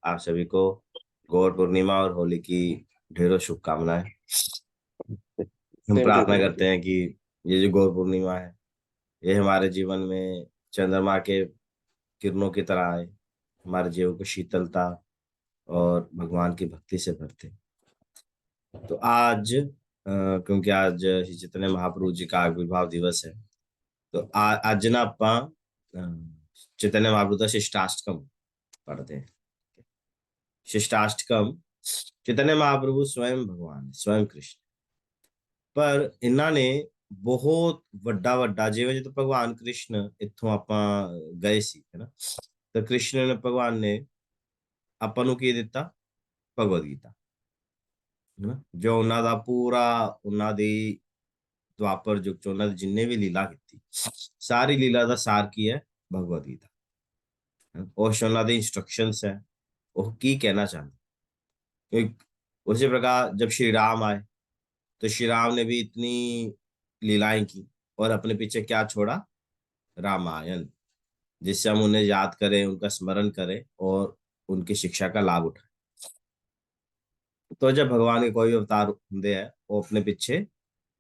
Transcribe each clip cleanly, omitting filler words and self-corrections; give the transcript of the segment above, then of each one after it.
आप सभी को गौर पूर्णिमा और होली की ढेरों शुभकामनाएं। हम सेम टू प्रार्थना प्रभु जी। करते हैं कि ये जो गौर पूर्णिमा है ये हमारे जीवन में चंद्रमा के किरणों की तरह आए, हमारे जीवन को शीतलता और भगवान की भक्ति से भरते। तो आज क्योंकि आज श्री चैतन्य महाप्रभु जी का आविर्भाव दिवस है, तो आज ना चैतन्य महाप्रभु का शिष्टाष्टकम पढ़ते हैं। शिष्टाष्टकम, चैतन्य महाप्रभु स्वयं भगवान है, स्वयं कृष्ण। पर ਇਹਨਾਂ ਨੇ ਬਹੁਤ ਵੱਡਾ ਵੱਡਾ, ਜਿਵੇਂ ਜਦੋਂ ਭਗਵਾਨ ਕ੍ਰਿਸ਼ਨ ਇੱਥੋਂ ਆਪਾਂ ਗਏ ਸੀ, ਹੈ ਨਾ, ਤਾਂ ਕ੍ਰਿਸ਼ਨ ਨੇ, ਭਗਵਾਨ ਨੇ ਆਪਾਂ ਨੂੰ ਕੀ ਦਿੱਤਾ? ਭਗਵਦ ਗੀਤਾ, ਹੈ ਨਾ, ਜੋ ਉਹਨਾਂ ਦਾ ਪੂਰਾ, ਉਹਨਾਂ ਦੀ ਦੁਆਪਰ ਯੁਗ ਚ ਉਹਨਾਂ ਦੀ ਜਿੰਨੇ ਵੀ ਲੀਲਾ ਕੀਤੀ, ਸਾਰੀ ਲੀਲਾ ਦਾ ਸਾਰ ਕੀ ਹੈ? ਭਗਵਦ ਗੀਤਾ। और ਉਹਨਾਂ ਦੇ इंस्ट्रक्शंस है, वो की कहना चाहते। उसी प्रकार जब श्री राम आए तो श्री राम ने भी इतनी लीलाएं की और अपने पीछे क्या छोड़ा? रामायण, जिससे हम उन्हें याद करें, उनका स्मरण करें और उनकी शिक्षा का लाभ उठाएं। तो जब भगवान के कोई भी अवतार होंगे हैं, वो अपने पीछे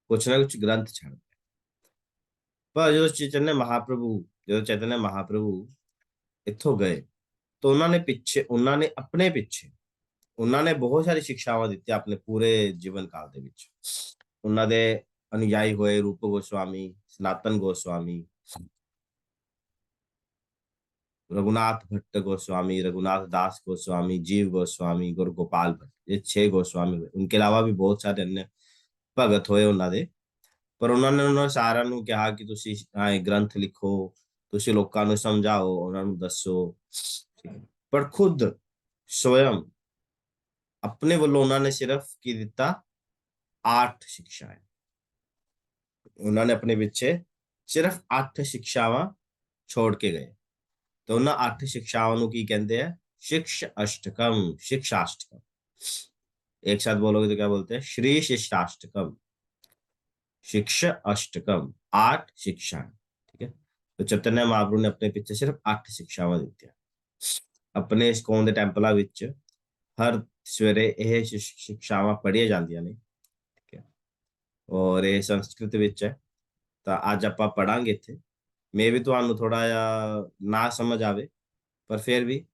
कुछ ना कुछ ग्रंथ छाड़ते हैं। पर जो चैतन्य महाप्रभु इत्थों गए, तो उन्होंने अपने पीछे ਉਹਨਾਂ ਨੇ ਬਹੁਤ ਸਾਰੀ ਸਿੱਖਿਆਵਾਂ ਦਿੱਤੀਆਂ ਆਪਣੇ ਪੂਰੇ ਜੀਵਨ ਕਾਲ ਦੇ ਵਿੱਚ। ਉਹਨਾਂ ਦੇ ਅਨੁਯਾਈ ਹੋਏ ਰੂਪ ਗੋਸਵਾਮੀ, ਸਨਾਤਨ ਗੋਸਵਾਮੀ, रघुनाथ भट्ट गोस्वामी, रघुनाथ दास गोस्वामी, जीव गोस्वामी, गुरु गोपाल भट्ट, ये 6 गोस्वामी हुए। उनके अलावा भी बहुत सारे अन्य ਭਗਤ ਹੋਏ ਉਹਨਾਂ ਦੇ। ਪਰ ਉਹਨਾਂ ਸਾਰਿਆਂ ਨੂੰ ਕਿਹਾ ਕਿ ਤੁਸੀਂ ਗ੍ਰੰਥ ਲਿਖੋ, ਤੁਸੀਂ ਲੋਕਾਂ ਨੂੰ ਸਮਝਾਓ, ਉਹਨਾਂ ਨੂੰ ਦੱਸੋ। ਪਰ ਖੁਦ स्वयं अपने ਵੱਲੋਂ ਉਹਨਾਂ ਨੇ ਸਿਰਫ ਕੀ ਦਿੱਤਾ? 8 ਸਿੱਖਿਆਵਾਂ। ਉਹਨਾਂ ਨੇ ਆਪਣੇ ਪਿੱਛੇ ਸਿਰਫ 8 ਸਿੱਖਿਆਵਾਂ ਛੋੜ ਕੇ ਗਏ। तो उन 8 शिक्षाओं ਨੂੰ ਕੀ ਕਹਿੰਦੇ ਆ? शिक्ष अष्टकम, शिक्षाष्टकम। एक साथ बोलोगे तो क्या बोलते हैं? श्री शिष्टाष्टकम, शिक्षा अष्टकम, 8 शिक्षाएं। ठीक है, तो चैतन्य महाप्रभु ने अपने पीछे सिर्फ 8 ਸਿੱਖਿਆਵਾਂ ਦਿੱਤੀਆਂ। ਆਪਣੇ ਇਸਕੋਨ ਦੇ ਟੈਂਪਲਾਂ ਵਿੱਚ ਹਰ ਸਵੇਰੇ ਇਹ ਸਿੱਖਿਆਵਾਂ ਪੜ੍ਹੀਆਂ ਜਾਂਦੀਆਂ ਨੇ। ਠੀਕ ਹੈ, ਔਰ ਇਹ ਸੰਸਕ੍ਰਿਤ ਵਿੱਚ ਹੈ। ਤਾਂ ਅੱਜ ਆਪਾਂ ਪੜਾਂਗੇ ਇੱਥੇ। ਮੇ ਵੀ ਤੁਹਾਨੂੰ ਥੋੜਾ ਜਿਹਾ ਨਾ ਸਮਝ ਆਵੇ, ਪਰ ਫਿਰ ਵੀ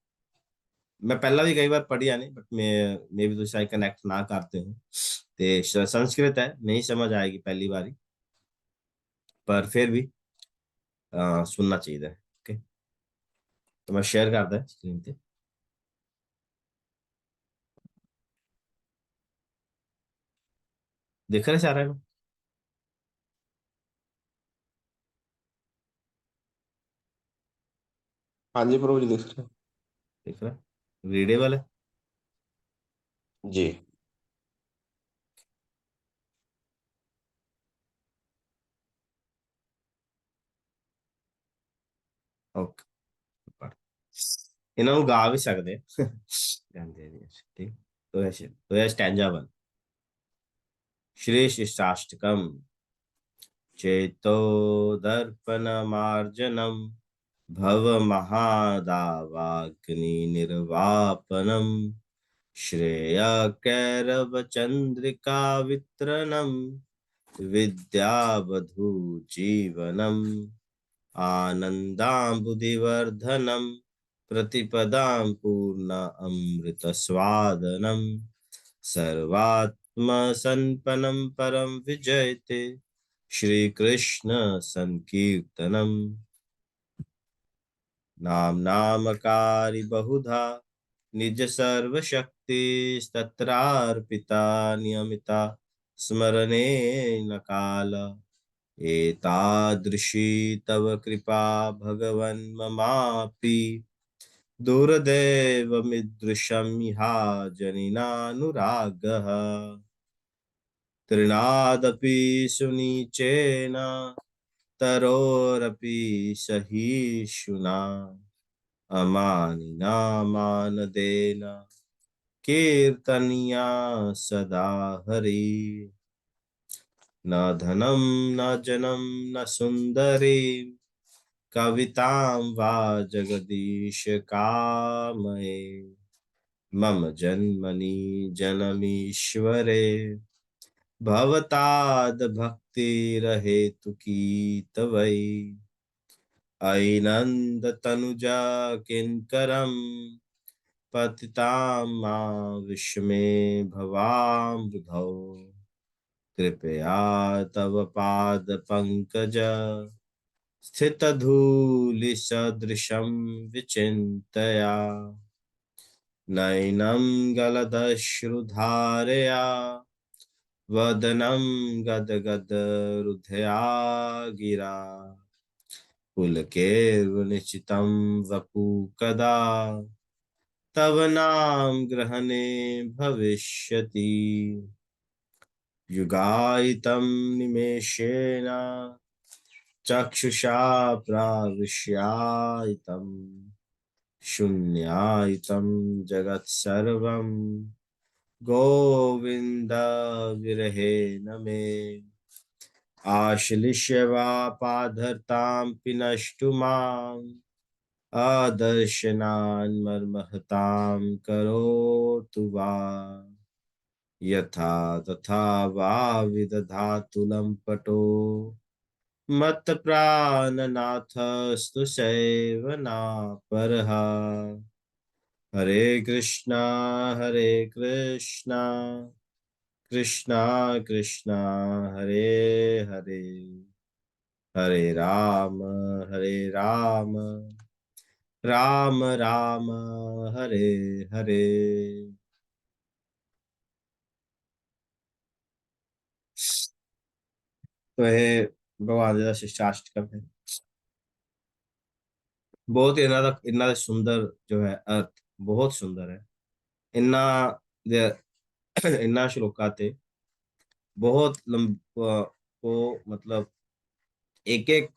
मैं पहला भी कई बार पढ़ी नहीं, बट मैं भी तो शायद कनेक्ट ना करते हूँ। ते संस्कृत है, नहीं समझ आएगी पहली बारी, पर फिर भी सुनना चाहिए। ओके, तो मैं शेयर करता है स्क्रीन पे। देख रहे सारे लोग? हाँ जी प्रभु जी, देख रहे हैं। देख रहे, रीडेबल है। जी। ओके, पढ़। इन्हों गा भी सकते हैं। जानते हैं, ठीक। तो है स्टैंजा 1। श्री शिष्टाष्टकम, चेतो दर्पण मार्जनम, भव महादावाग्नि निर्वापनम, श्रेय कैरव चंद्रिका वितरणम, विद्यावधू जीवनम, आनंदाम्बुधिवर्धनम, प्रतिपदां पूर्ण अमृत स्वादनम, सर्वात्म संपन्नम परम विजयते, श्री कृष्ण संकीर्तनम, नाम नामकारी बहुधा, निज सर्वशक्ति तत्रार्पिता नियमिता, स्मरणे न काल, एतादृशी तव कृपा भगवन् ममापि, दुर्दैवमिदृशं ह्या जनिनानुरागः, तृणादपि सुनीचेन तरोरपि सहिष्णुना, अमानिना मानदेन कीर्तनिया सदा हरि, न धनं न जनं न सुन्दरी, कवितां वा जगदीश कामये, मम जन्मनि जनमीश्वरे भवताद भक्तिरहेतुकी तवै ऐनन्द तनुजा किंकरम पतितां मां विस्मे भवाम्बुधौ कृपया तव पाद पंकज स्थितधूलिसदृशं विचिन्तया नैनं गलदश्रुधारया वदनं गदगदरुधया गिरा पुलकेर्निशितं वपु कदा तव नाम ग्रहणे भविष्यति युगायितं निमेषेण चक्षुषा प्राविश्यायितं शून्यायितं जगत्सर्वं गोविन्द विरहेण मे आश्लिष्य वा पाधरतां पिनष्टु माम् अदर्शनान्मर्महतां करोतु वा यथा तथा वा विदधातु लम्पटो मत्प्राणनाथस्तु सेवनापरः हरे हरे कृष्णा कृष्णा कृष्णा हरे हरे हरे राम राम राम हरे हरे। तो ये भगवान जी का शिष्टाष्टकम है। बहुत ही इन्ना सुंदर जो है अर्थ बहुत सुंदर है। इन्ना इन्ना श्लोका थे बहुत को मतलब एक एक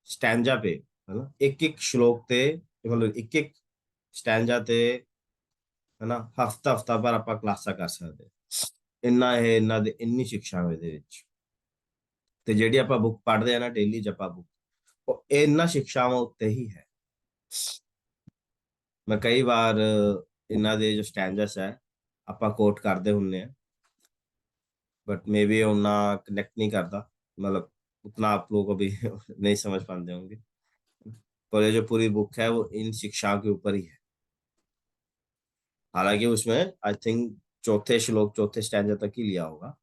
स्टैंजा पे है ना, एक एक श्लोक थे मतलब एक एक स्टैंजा थे है ना। हफ्ता हफ्ता पर आप क्लासा कर सकते ਇੰਨਾ ਇਹ ਇਹਨਾਂ ਦੇ ਇੰਨੀ ਸਿੱਖਿਆਵਾਂ ਇਹਦੇ ਵਿੱਚ ਤੇ ਜਿਹੜੀ ਆਪਾਂ ਬੁੱਕ ਪੜ੍ਹਦੇ ਆ ਨਾ ਡੇਲੀ ਜਪਾ ਬੁੱਕ ਉਹ ਇਹਨਾਂ ਸਿੱਖਿਆਵਾਂ ਉੱਤੇ ਹੀ ਹੈ। ਮੈਂ ਕਈ ਵਾਰ ਇਹਨਾਂ ਦੇ ਜੋ ਸਟੈਂਜਸ ਹੈ ਆਪਾਂ ਕੋਟ ਕਰਦੇ ਹੁੰਨੇ ਆ बट मे बी उतना कनेक्ट नहीं करता मतलब उतना आप लोग अभी नहीं समझ पाते होंगे। पर ये जो पूरी बुक है वो इन शिक्षाओं के ऊपर ही है। हालांकि उसमें आई थिंक चौथे श्लोक चौथे स्टैंजा तक ही लिया होगा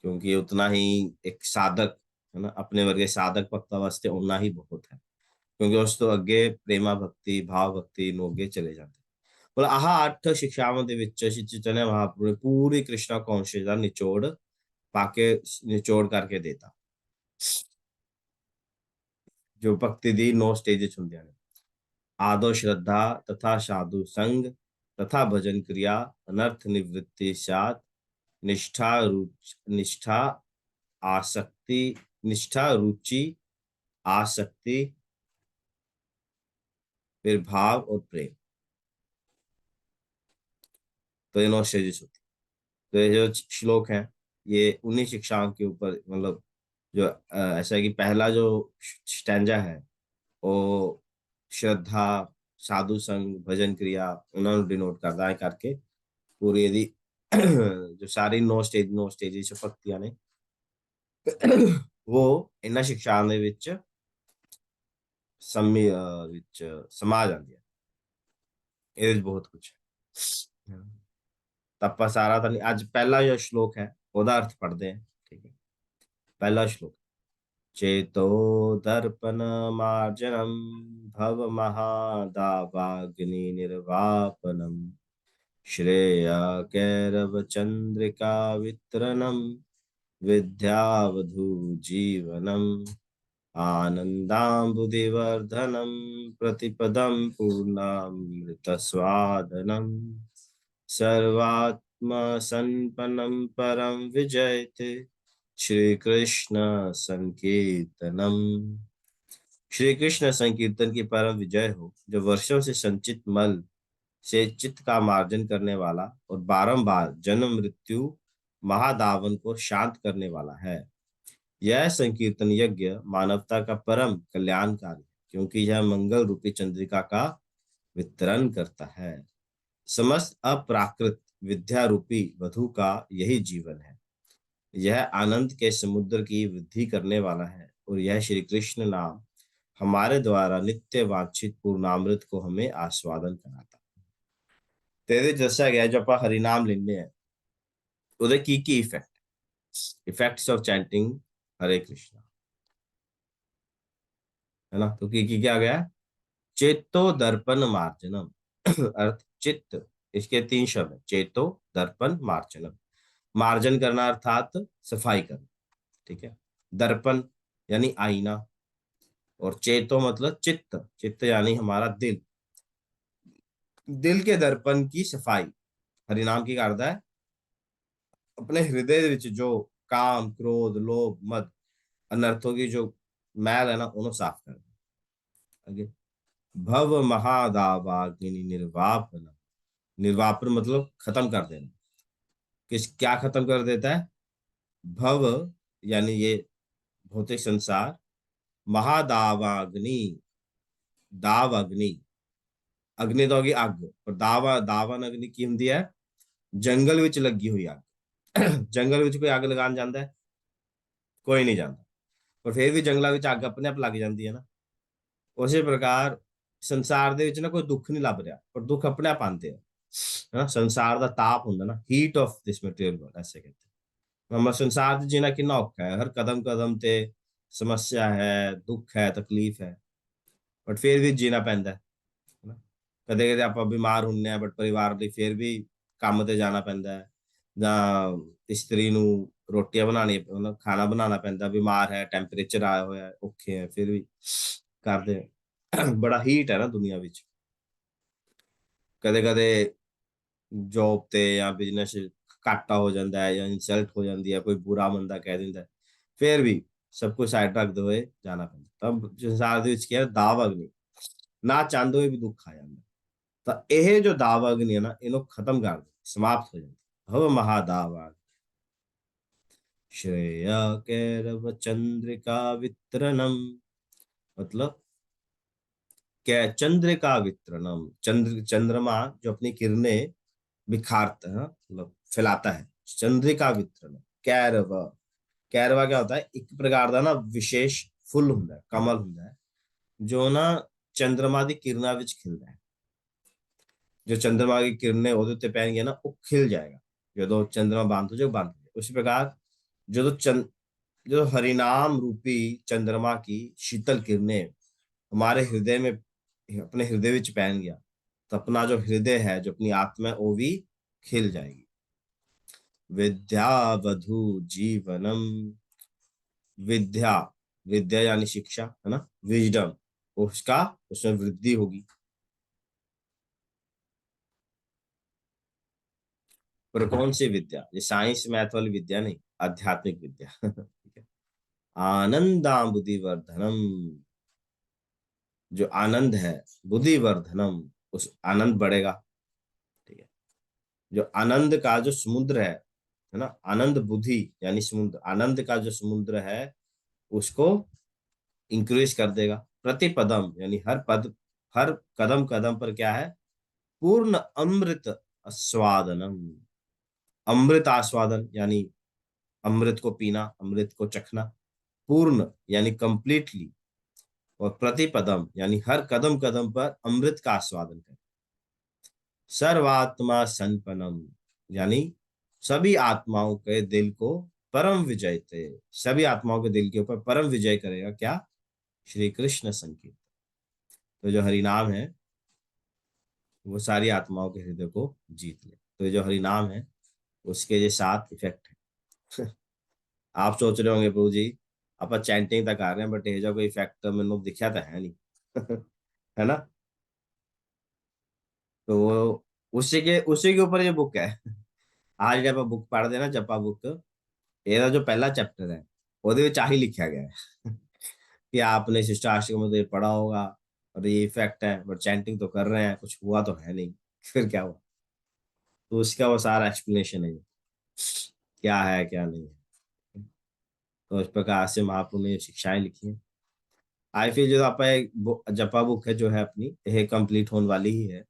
क्योंकि उतना ही एक साधक है ना अपने वर्गे साधक भक्ता वास्ते उतना ही बहुत है क्योंकि उस तो अगे प्रेमा भक्ति भाव भक्ति ਨੂੰ ਅੱਗੇ ਚਲੇ ਜਾਂਦੇ। ਪਰ ਆਹ 8 ਸਿੱਖਿਆਵਾਂ ਦੇ ਵਿੱਚ ਸ਼੍ਰੀ ਚੈਤन्य महाप्रभु ने पूरी कृष्णा कॉन्शियस ਦਾ ਨਿਚੋੜ पा के निचोड़ करके देता जो भक्ति दी 9 स्टेजेस ਹੁੰਦੀਆਂ ਨੇ आदो श्रद्धा तथा साधु संग तथा भजन क्रिया अनर्थ निवृत्ति सात निष्ठा आसक्ति निष्ठा रुचि आसक्ति फिर भाव और प्रेम। तो ये 9 स्टेजेस होती। तो ये जो श्लोक हैं ये उन्हीं शिक्षाओं के ऊपर मतलब जो ऐसा है कि पहला जो स्टैंजा है वो श्रद्धा साधु संग भजन क्रिया उन्होंने डिनोट करता है करके पूरी यदि जो सारी 9 स्टेजेस ਭਗਤੀਆਂ ਨੇ ਉਹ ਇਹਨਾਂ ਸਿੱਖਿਆਵਾਂ ਦੇ ਵਿੱਚ ਸਮਾ ਜਾਂਦੀਆਂ। ਇਹਦੇ ਵਿੱਚ ਬਹੁਤ ਕੁਝ ਹੈ। ਤਾਂ ਆਪਾਂ ਸਾਰਾ ਤਾਂ ਨਹੀਂ ਅੱਜ ਪਹਿਲਾ ਜੋ ਸ਼ਲੋਕ ਹੈ ਉਹਦਾ ਅਰਥ ਪੜ੍ਹਦੇ ਹਾਂ ਠੀਕ ਹੈ। पहला श्लोक चेतो दर्पण मार्जनम भव महादावाग्नि निर्वापनम श्रेय कैरव चंद्रिका वितरणम विद्यावधू जीवनम आनंदाम्बुधिवर्धनम प्रतिपदम पूर्णामृत स्वादनम सर्वात्म संपन्नम परम विजयते श्री कृष्ण संकीर्तनम। श्री कृष्ण संकीर्तन की परम विजय हो जो वर्षों से संचित मल से चित्त का मार्जन करने वाला और बारंबार जन्म मृत्यु महादावन को शांत करने वाला है। यह संकीर्तन यज्ञ मानवता का परम कल्याणकारी क्योंकि यह मंगल रूपी चंद्रिका का वितरण करता है। समस्त अप्राकृत विद्या रूपी वधु का यही जीवन है। यह आनंद के समुद्र की वृद्धि करने वाला है, और यह श्री कृष्ण नाम हमारे द्वारा नित्य वांछित पूर्णामृत को हमें आस्वादन कराता। तेरे दसा गया जो आप हरिनाम लेने हैं, ਉਹਦੇ की इफेक्ट्स ऑफ चैंटिंग हरे कृष्णा, है ना। तो की क्या गया, चेतो दर्पण मार्जनम अर्थ चित्त, इसके तीन शब्द हैं, चेतो दर्पण मार्जनम। मार्जन करना अर्थात सफाई करना, ठीक है। दर्पण यानी आईना, और चेतो मतलब चित्त, चित्त यानी हमारा दिल, दिल के दर्पण की सफाई हरिनाम की करता है। अपने हृदय विच जो काम क्रोध लोभ मद अनर्थों की जो मैल है ना, उन्हें साफ कर दे। आगे, भव महादावाग्नि निर्वापन, निर्वापन मतलब खत्म कर देना। किस क्या खत्म कर देता है, भव यानी ये भौतिक संसार, महादावाग्नि, दाव अग्नि, अग्नि तो होगी अग, और दावन अग्नि की ਹੁੰਦੀ है जंगल विच लगी हुई अग। जंगल विच कोई अग लगान ਜਾਂਦਾ है, कोई नहीं ਜਾਂਦਾ, पर फिर भी जंगलों विच अग अपने आप लग जाती है ना। उसी प्रकार संसार ਦੇ ਵਿੱਚ ਨਾ ਕੋਈ ਦੁੱਖ ਨਹੀਂ ਲੱਭ ਰਿਹਾ, ਪਰ ਦੁੱਖ ਆਪਣੇ ਆਪ ਆਉਂਦੇ ਆ, ਹੈ ਨਾ। ਸੰਸਾਰ ਦਾ ਤਾਪ ਹੁੰਦਾ ਨਾ, heat of this material world ऐसे कहते हैं। हम संसार 'ਚ जीना कितना औखा है, हर कदम कदम ਤੇ समस्या है, दुख है, तकलीफ है, बट फिर भी जीना पैंदा है ना। ਕਦੇ ਕਦੇ ਆਪਾਂ ਬਿਮਾਰ ਹੁੰਨੇ ਆ, ਬਟ ਪਰਿਵਾਰ ਲਈ ਫਿਰ ਵੀ ਕੰਮ ਤੇ ਜਾਣਾ ਪੈਂਦਾ ਹੈ, ਜਾਂ ਇਸਤਰੀ ਨੂੰ ਰੋਟੀਆਂ ਬਣਾਉਣੀ, ਮਤਲਬ ਖਾਣਾ ਬਣਾਉਣਾ ਪੈਂਦਾ, ਬਿਮਾਰ ਹੈ, ਟੈਂਪਰੇਚਰ ਆਇਆ ਹੋਇਆ ਹੈ, ਔਖੇ ਹੈ, ਫਿਰ ਵੀ ਕਰਦੇ ਆ। ਬੜਾ ਹੀਟ ਹੈ ਨਾ ਦੁਨੀਆ ਵਿੱਚ। ਕਦੇ ਕਦੇ ਜੌਬ ਤੇ ਜਾਂ ਬਿਜ਼ਨਸ ਘਾਟਾ ਹੋ ਜਾਂਦਾ ਹੈ, ਜਾਂ ਇਨਸਲਟ ਹੋ ਜਾਂਦੀ ਹੈ, ਕੋਈ ਬੁਰਾ ਮੰਦਾ ਕਹਿ ਦਿੰਦਾ ਹੈ, ਫਿਰ ਵੀ ਸਭ ਕੁਝ ਸਾਈਡ ਰੱਖਦੇ ਹੋਏ ਜਾਣਾ ਪੈਂਦਾ। ਤਾਂ ਸੰਸਾਰ ਦੇ ਵਿੱਚ ਕੀ ਹੈ, ਦਾਵ ਅਗਨੀ, ਨਾ ਚਾਹੁੰਦੇ ਹੋਏ ਵੀ ਦੁੱਖ ਆ ਜਾਂਦਾ। ਤਾਂ ਇਹ ਜੋ ਦਾਵ ਅਗਨੀ ਹੈ ਨਾ, ਇਹਨੂੰ ਖਤਮ ਕਰ ਦੇ, समाप्त हो जाती। हव महादावा श्रेय कैरव चंद्रिका वितरणम, मतलब क्या, चंद्रिका वितरणम, चंद्रमा जो अपनी किरणें बिखारता है, मतलब फैलाता है, चंद्रिका वितरण। कैरव, कैरवा क्या होता है, एक प्रकार का ना विशेष फुल ਹੁੰਦਾ है, कमल ਹੁੰਦਾ है, जो ना चंद्रमा की किरणा विच खिलता है। जो चंद्रमा की किरणें ਉਹਦੇ ਉੱਤੇ ਪੈਣਗੀਆਂ ना, वो खिल जाएगा। ਜਦੋਂ चंद्रमा बंद हो जाए, बंद हो जाए। उसी प्रकार जो चंद जो हरिनाम रूपी चंद्रमा की शीतल किरणें हमारे हृदय में, अपने हृदय विच पहन गया, तो अपना जो हृदय है, जो अपनी आत्मा है, वो भी खिल जाएगी। विद्या वधु जीवनम, विद्या, विद्या यानी शिक्षा, है ना, विजडम, उसका उसमें वृद्धि होगी। पर कौन सी विद्या, ये साइंस मैथ वाली विद्या नहीं, आध्यात्मिक विद्या। ठीक है। आनंदाबुधिवर्धनम, जो आनंद है, बुद्धिवर्धनम, उस आनंद बढ़ेगा। ठीक है। जो आनंद का जो समुद्र है ना, आनंद बुद्धि यानी समुद्र, आनंद का जो समुद्र है, उसको इंक्रीज कर देगा। प्रतिपदम यानी हर पद, हर कदम कदम पर क्या है, पूर्ण अमृत आस्वादनम, अमृत आस्वादन यानी अमृत को पीना, अमृत को चखना। पूर्ण यानी कंप्लीटली, और प्रतिपदम यानी हर कदम कदम पर अमृत का आस्वादन करें। सर्वात्मा संपन्नम यानी सभी आत्माओं के दिल को परम विजय थे, सभी आत्माओं के दिल के ऊपर परम विजय करेगा क्या, श्री कृष्ण संकीर्तन। तो जो हरि नाम है, वो सारी आत्माओं के हृदय को जीत ले। तो ये जो हरि नाम है, उसके ये 7 इफेक्ट है। आप सोच रहे होंगे प्रभु जी आप चैंटिंग तक आ रहे हैं, बट ये जो कोई इफेक्ट तो मैंने दिखा तो है नहीं। है ना। तो वो उसी के ऊपर ये बुक है। आज जब आप बुक पढ़ देना, जपा बुक, ਇਹਦਾ जो पहला चैप्टर है, ਉਹਦੇ ਵਿੱਚ आही लिखा गया है। कि आपने शिष्टाष्टक में तो ये पढ़ा होगा, और ये इफेक्ट है, बट चैंटिंग तो कर रहे हैं, कुछ हुआ तो है नहीं। फिर क्या हुआ, तो उसका वो सारा एक्सप्लेनेशन है, क्या है क्या नहीं है। तो इस प्रकार से महाप्रभु ने ये शिक्षाएं लिखी हैं। आई फील जो आप जपा बुक है जो है अपनी, ये कंप्लीट होने वाली ही है।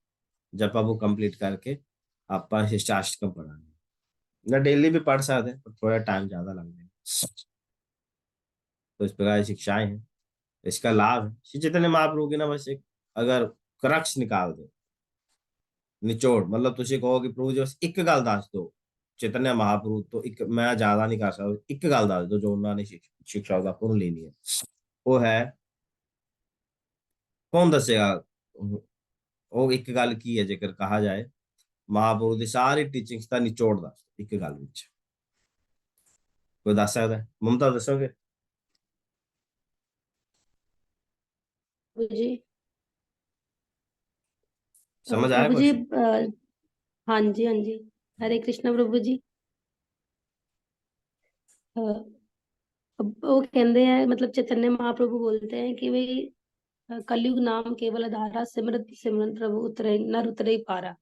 जपा वो कंप्लीट करके आप शिष्टाष्टकम पढ़ाना ना, डेली भी पढ़ सकते हैं पर थोड़ा टाइम ज्यादा लग जाएगा। तो इस प्रकार की शिक्षाएं हैं, इसका लाभ है श्री चैतन्य महाप्रभु की ना, बस एक अगर क्रक्स निकाल दे, निचोड़, मतलब तुझे कहो कि प्रभु जी बस एक गल दस दो, चैतन्य महाप्रभु तो एक, मैं ज्यादा नहीं कर सकता, एक गल दस दो जो उन्होंने शिक्षा का पूर्ण लेनी है, वो है, कौन दसेगा? वो एक गल की है जेकर कहा जाए, महाप्रभु की सारी टीचिंग्स का निचोड़ दस एक गल विच, कोई दस सकता है? ममता दसोगे? प्रभु जी। समझ आया प्रभु जी, क्वेश्चन? हाँ जी, हाँ जी। हरे कृष्णा प्रभु जी। अ, अब वो कहते हैं, मतलब चैतन्य महाप्रभु बोलते हैं कि भाई कलयुग नाम केवल आधारा, सिमरत सिमरन प्रभु उतरे नर उतरे ही पारा,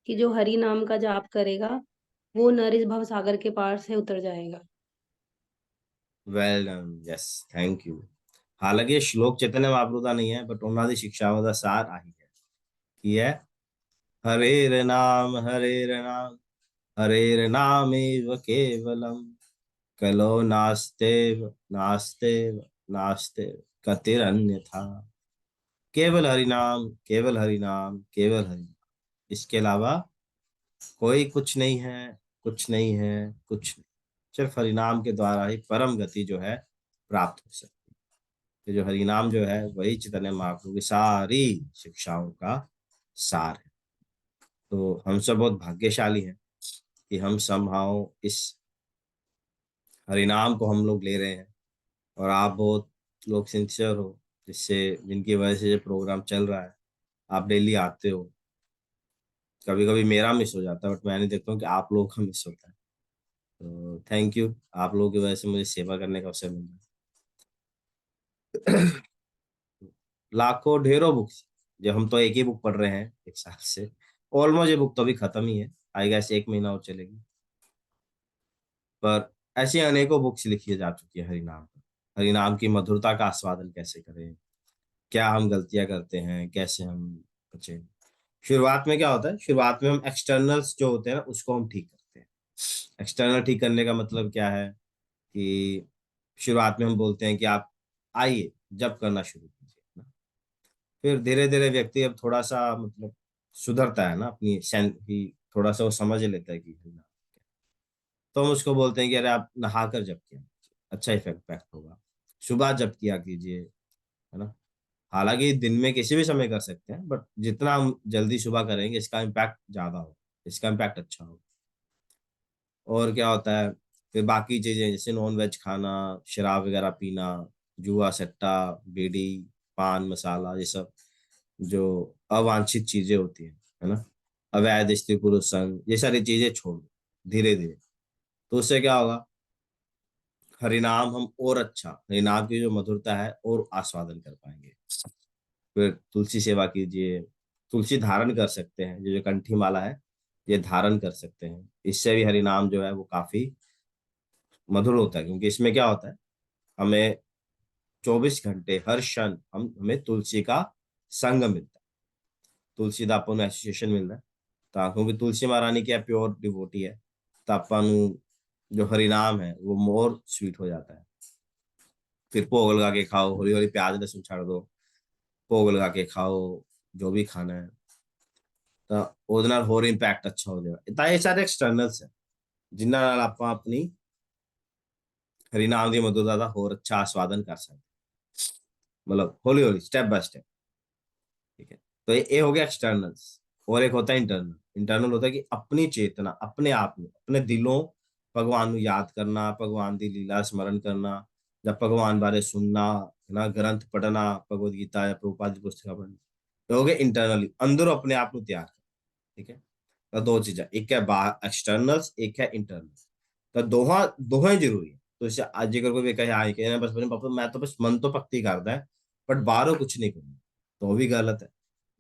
कि जो हरि नाम का जाप करेगा वो नर इस भव सागर के पार से उतर जाएगा। Well done, yes, thank you. हालांकि ये श्लोक चैतन्य महाप्रभु का नहीं है, बट उन्होंने शिक्षाओं का सार आही है कि है, हरेर नाम हरेर नामेव केवलम, कलो नास्तेव नास्तेव नास्तेव कतिरन्यथा, केवल हरि नाम, केवल हरि नाम, केवल हरि नाम, इसके अलावा कोई कुछ नहीं है, कुछ नहीं है, कुछ नहीं। सिर्फ हरि नाम के द्वारा ही परम गति जो है प्राप्त हो सकती है। जो हरि नाम जो है वही चैतन्य महाप्रभु की सारी शिक्षाओं का सार है। तो हम सब बहुत भाग्यशाली हैं कि हम समहाउ इस हरिनाम को हम लोग ले रहे हैं, और आप बहुत लोग सिंसियर हो, जिससे जिनकी वजह से ये प्रोग्राम चल रहा है, आप डेली आते हो। कभी कभी मेरा मिस हो जाता है, बट मैंने देखता हूँ कि आप लोगों का मिस होता है। तो थैंक यू, आप लोगों की वजह से मुझे सेवा करने का अवसर मिल रहा है। लाखों ढेरों बुक्स, जो हम तो एक ही बुक पढ़ रहे हैं एक साल से, ऑलमोस्ट ये बुक तो अभी खत्म ही है, आई गेस एक महीना और चलेगी, पर ऐसी अनेकों बुक्स लिखी जा चुकी है हरिनाम पर। हरिनाम की मधुरता का आस्वादन कैसे करें, क्या हम गलतियां करते हैं, कैसे हम बचे। शुरुआत में क्या होता है, शुरुआत में हम एक्सटर्नल्स जो होते हैं ना उसको हम ठीक करते हैं। एक्सटर्नल ठीक करने का मतलब क्या है कि शुरुआत में हम बोलते हैं कि आप आइए जब करना शुरू कीजिए ना, फिर धीरे धीरे व्यक्ति अब थोड़ा सा मतलब सुधरता है ना, अपनी सेंस की थोड़ा सा वो समझ लेता है कि तो हम उसको बोलते हैं कि अरे आप नहा कर जब किया अच्छा इफेक्ट इफेक्ट होगा, सुबह जब किया कीजिए, है ना। हालांकि दिन में किसी भी समय कर सकते हैं, बट जितना हम जल्दी सुबह करेंगे इसका इम्पैक्ट ज्यादा हो, इसका इम्पैक्ट अच्छा हो। और क्या होता है, फिर बाकी चीजें जैसे नॉन वेज खाना, शराब वगैरह पीना, जुआ सट्टा, बीड़ी, पान मसाला, ये सब जो अवांछित चीजें होती है ना, अवैध स्त्री पुरुष संग, ये सारी चीजें छोड़ दो धीरे धीरे। तो उससे क्या होगा, हरिनाम हम और अच्छा, हरिनाम की जो मधुरता है और आस्वादन कर पाएंगे। फिर तुलसी सेवा कीजिए, तुलसी धारण कर सकते हैं, जो जो कंठी माला है ये धारण कर सकते हैं, इससे भी हरि नाम जो है वो काफी मधुर होता है, क्योंकि इसमें क्या होता है, हमें 24 घंटे हर क्षण हम हमें तुलसी का संग मिलता है, तुलसी का अपन एसोसिएशन मिलता है। तो क्योंकि तुलसी महारानी क्या प्योर डिवोटी है, तो अपन जो हरि नाम है वो मोर स्वीट हो जाता है। फिर भोग लगा के खाओ, हौली हौली प्याज लहसुन छाड़ दो, भोग लगा के खाओ जो भी खाना है, ਤਾਂ ਉਹਦੇ ਨਾਲ ਹੋਰ ਇੰਪੈਕਟ ਅੱਛਾ ਹੋ ਜਾਏਗਾ। ਤਾਂ ਇਹ ਸਾਰੇ ਐਕਸਟਰਨਲਸ ਹੈ ਜਿਨ੍ਹਾਂ ਨਾਲ ਆਪਾਂ ਆਪਣੀ ਹਰੀਨਾਮ ਦੀ ਮਧੁਰਤਾ ਦਾ ਹੋਰ ਅੱਛਾ ਆਸਵਾਦਨ ਕਰ ਸਕਦੇ, मतलब हौली हौली स्टेप बाय स्टेप। ठीक है, तो ये हो गया एक्सटर्नल्स। और एक होता है इंटरनल। इंटरनल होता है कि अपनी चेतना अपने आप में अपने दिलों भगवान ਨੂੰ याद करना, भगवान की लीला स्मरण करना, जब भगवान बारे सुनना, है ना, ग्रंथ पढ़ना, भगवद गीता या प्रभुपाद की पुस्तक पढ़ना, तो हो गए इंटरनली अंदर अपने आप ਨੂੰ ਤਿਆਰ। ठीक है, तो दो चीजें, एक है बाहर एक्सटर्नल्स, एक है इंटरनल। तो दोहा दोहे जरूरी है। तो इसे आज जेकर कोई कहे हाँ कहे बस मेरे पापा मैं तो बस मन तो भगती करता है बट बाहरों कुछ नहीं करना, तो वो भी गलत है।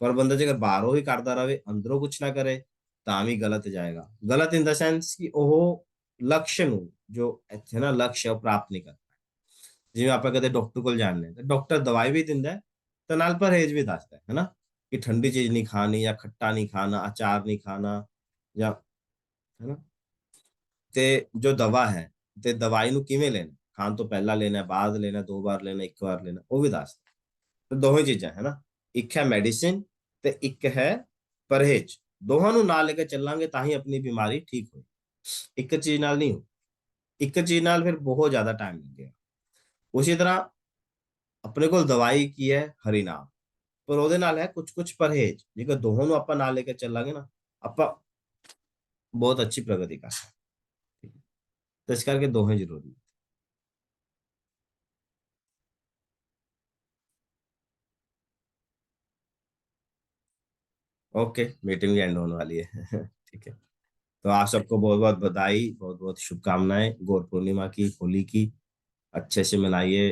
पर बंदा जेकर बाहरों ही करता रहे अंदरों कुछ ना करे ਤਾਂ ਵੀ गलत जाएगा। गलत इन द सेंस कि ਉਹ लक्ष्य ਨੂੰ जो है ना लक्ष्य ਉਹ प्राप्त नहीं कर पाए। जिਵੇਂ ਆਪਾਂ ਕਦੇ ਡਾਕਟਰ ਕੋਲ ਜਾਂਦੇ ਹਾਂ ਤਾਂ ਡਾਕਟਰ ਦਵਾਈ ਵੀ ਦਿੰਦਾ ਹੈ ਤੇ ਨਾਲ ਪਰਹੇਜ਼ ਵੀ ਦੱਸਦਾ ਹੈ ਨਾ। कि ठंडी चीज नहीं खानी या खट्टा नहीं खाना, अचार नहीं खाना, या, है ना। ते जो दवा है, ते दवाई नु किवें लेना, खान तो पहला लेना है, बाद लेना है, 2 बार लेना, एक बार लेना, वो भी दस। तो दोवें चीजें है ना, एक है मेडिसिन ते एक है परहेज। दोहां नु ना लेके चलांगे ताही अपनी बीमारी ठीक हो। एक चीज नाल नहीं हो, एक चीज नाल फिर बहुत ज्यादा टाइम लगेगा। उसी तरह अपने को दवाई की है हरि नाम, पर ਉਹਦੇ ਨਾਲ है कुछ कुछ परहेज, जेकर दोहां नु ਆਪਾਂ ਨਾਲ लेके ਚੱਲਾਂਗੇ ना, ਆਪਾਂ बहुत अच्छी प्रगति कर सकते हैं। तो इस करके दोहें जरूरी है। ओके, मीटिंग भी एंड होने वाली है। ठीक है। तो आप सबको बहुत बहुत बधाई, बहुत बहुत शुभकामनाएं गौर पूर्णिमा की, होली की। अच्छे से मनाइए।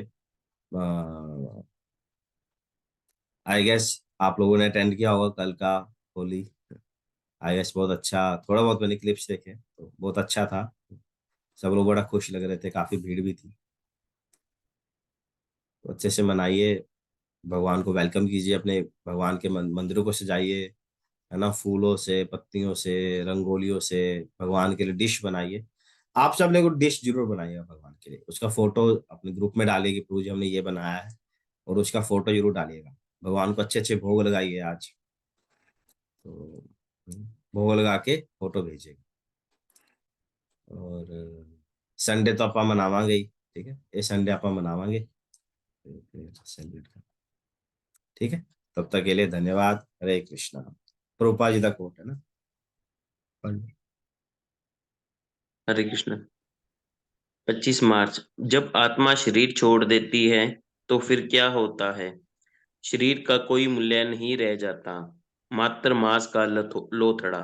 आई गेस आप लोगों ने अटेंड किया होगा कल का होली। आई गेस बहुत अच्छा, थोड़ा बहुत मैंने क्लिप्स देखे तो बहुत अच्छा था। सब लोग बड़ा खुश लग रहे थे, काफी भीड़ भी थी। तो अच्छे से मनाइए, भगवान को वेलकम कीजिए, अपने भगवान के मंदिरों को सजाइए, है ना, फूलों से, पत्तियों से, रंगोलियों से। भगवान के लिए डिश बनाइए। आप सब लोग डिश जरूर बनाइएगा भगवान के लिए, उसका फोटो अपने ग्रुप में डालिए कि प्रभु जी हमने ये बनाया है, और उसका फोटो जरूर डालिएगा। भगवान को अच्छे अच्छे भोग लगाइए आज। तो भोग लगा के फोटो भेजिएगा। और संडे तो ਆਪਾਂ ਮਨਾਵਾਂਗੇ ही, ठीक है, ये संडे ਆਪਾਂ मनावांगे, सेलिब्रेट कर। ठीक है, तब तक के लिए धन्यवाद। हरे कृष्णा। प्रभुपाद जी का कोट है ना, पढ़ लो। हरे कृष्ण। 25 मार्च, जब आत्मा शरीर छोड़ देती है तो फिर क्या होता है? शरीर का कोई मूल्य नहीं रह जाता, मात्र मांस का लोथड़ा।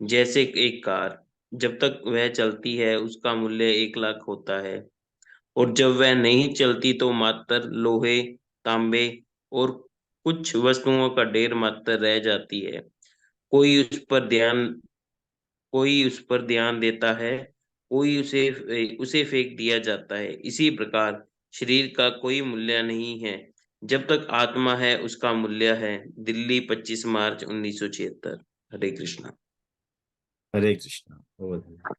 जैसे एक कार, जब तक वह चलती है उसका मूल्य 1 लाख होता है, और जब वह नहीं चलती तो मात्र लोहे, तांबे और कुछ वस्तुओं का ढेर मात्र रह जाती है। कोई उस पर ध्यान कोई उस पर ध्यान देता है, कोई उसे फेंक दिया जाता है। इसी प्रकार शरीर का कोई मूल्य नहीं है, जब तक आत्मा है उसका मूल्य है। दिल्ली, 25 मार्च 1976। हरे कृष्णा। हरे कृष्णा। बहुत धन्यवाद।